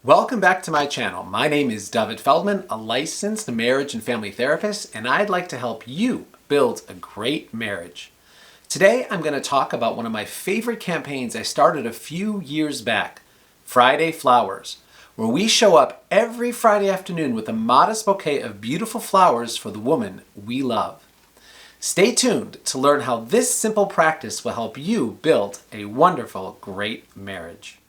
Welcome back to my channel. My name is David Feldman, a licensed marriage and family therapist, and I'd like to help you build a great marriage. Today, I'm going to talk about one of my favorite campaigns I started a few years back, Friday Flowers, where we show up every Friday afternoon with a modest bouquet of beautiful flowers for the woman we love. Stay tuned to learn how this simple practice will help you build a wonderful, great marriage.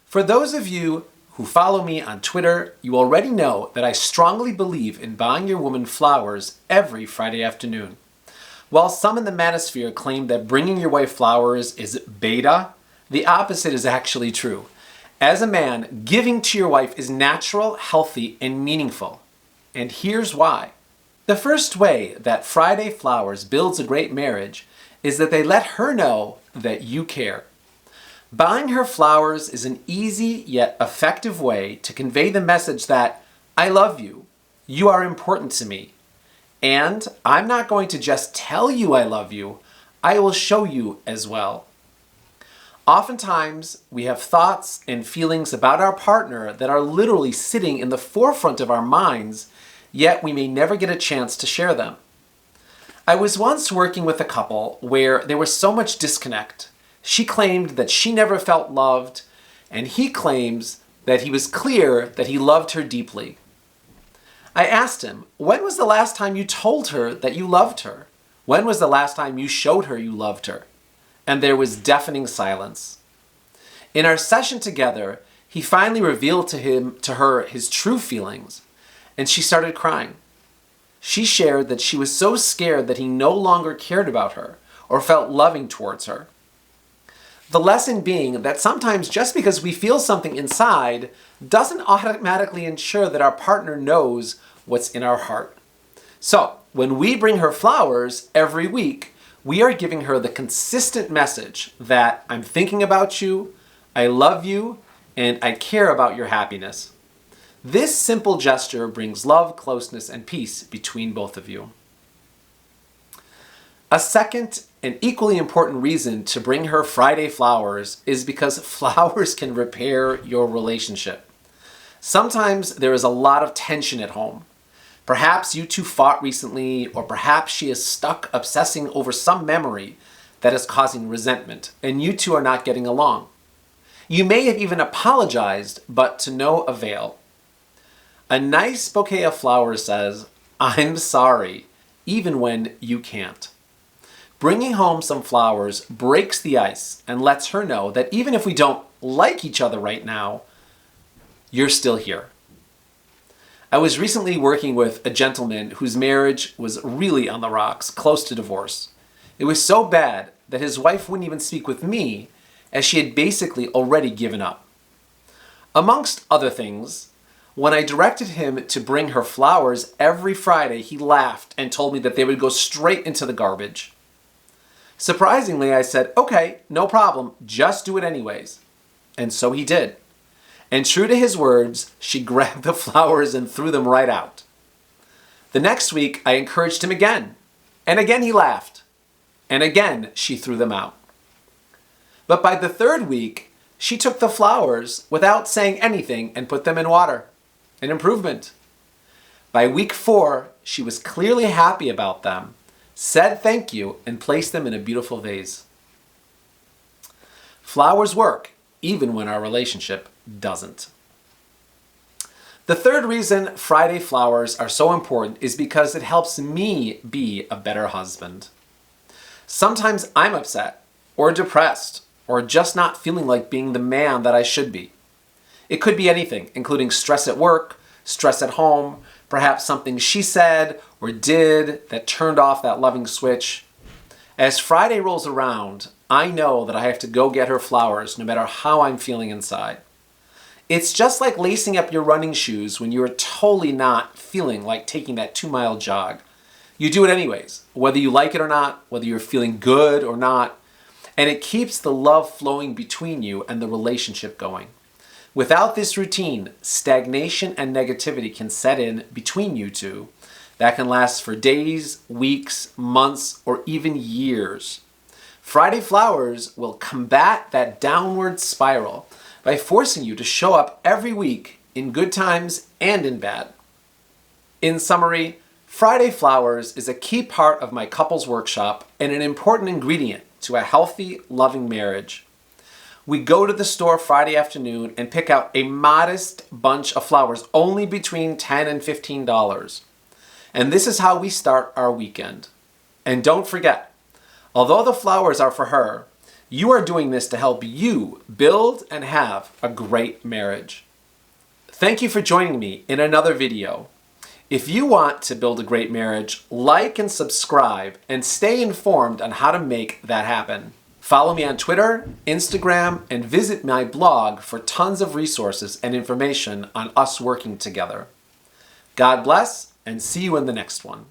For those of you who follow me on Twitter, you already know that I strongly believe in buying your woman flowers every Friday afternoon. While some in the manosphere claim that bringing your wife flowers is beta, the opposite is actually true. As a man, giving to your wife is natural, healthy, and meaningful. And here's why. The first way that Friday Flowers builds a great marriage is that they let her know that you care. Buying her flowers is an easy yet effective way to convey the message that I love you, you are important to me, and I'm not going to just tell you I love you, I will show you as well. Oftentimes, we have thoughts and feelings about our partner that are literally sitting in the forefront of our minds, yet we may never get a chance to share them. I was once working with a couple where there was so much disconnect. She claimed that she never felt loved, and he claims that he was clear that he loved her deeply. I asked him, when was the last time you told her that you loved her? When was the last time you showed her you loved her? And there was deafening silence. In our session together, he finally revealed to her his true feelings, and she started crying. She shared that she was so scared that he no longer cared about her or felt loving towards her. The lesson being that sometimes just because we feel something inside doesn't automatically ensure that our partner knows what's in our heart. So, when we bring her flowers every week, we are giving her the consistent message that I'm thinking about you, I love you, and I care about your happiness. This simple gesture brings love, closeness, and peace between both of you. A second and equally important reason to bring her Friday flowers is because flowers can repair your relationship. Sometimes there is a lot of tension at home. Perhaps you two fought recently, or perhaps she is stuck obsessing over some memory that is causing resentment, and you two are not getting along. You may have even apologized, but to no avail. A nice bouquet of flowers says, I'm sorry, even when you can't. Bringing home some flowers breaks the ice and lets her know that even if we don't like each other right now, you're still here. I was recently working with a gentleman whose marriage was really on the rocks, close to divorce. It was so bad that his wife wouldn't even speak with me, as she had basically already given up. Amongst other things, when I directed him to bring her flowers every Friday, he laughed and told me that they would go straight into the garbage. Surprisingly, I said, okay, no problem, just do it anyways. And so he did. And true to his words, she grabbed the flowers and threw them right out. The next week, I encouraged him again. And again he laughed. And again she threw them out. But by the third week, she took the flowers without saying anything and put them in water. An improvement. By week 4, she was clearly happy about them, said thank you, and placed them in a beautiful vase. Flowers work, even when our relationship doesn't. The third reason Friday flowers are so important is because it helps me be a better husband. Sometimes I'm upset, or depressed, or just not feeling like being the man that I should be. It could be anything, including stress at work, stress at home, perhaps something she said or did that turned off that loving switch. As Friday rolls around, I know that I have to go get her flowers no matter how I'm feeling inside. It's just like lacing up your running shoes when you're totally not feeling like taking that 2-mile jog. You do it anyways, whether you like it or not, whether you're feeling good or not, and it keeps the love flowing between you and the relationship going. Without this routine, stagnation and negativity can set in between you two, that can last for days, weeks, months, or even years. Friday Flowers will combat that downward spiral by forcing you to show up every week in good times and in bad. In summary, Friday Flowers is a key part of my couples workshop and an important ingredient to a healthy, loving marriage. We go to the store Friday afternoon and pick out a modest bunch of flowers, only between $10 and $15. And this is how we start our weekend. And don't forget, although the flowers are for her, you are doing this to help you build and have a great marriage. Thank you for joining me in another video. If you want to build a great marriage, like and subscribe and stay informed on how to make that happen. Follow me on Twitter, Instagram, and visit my blog for tons of resources and information on us working together. God bless, and see you in the next one.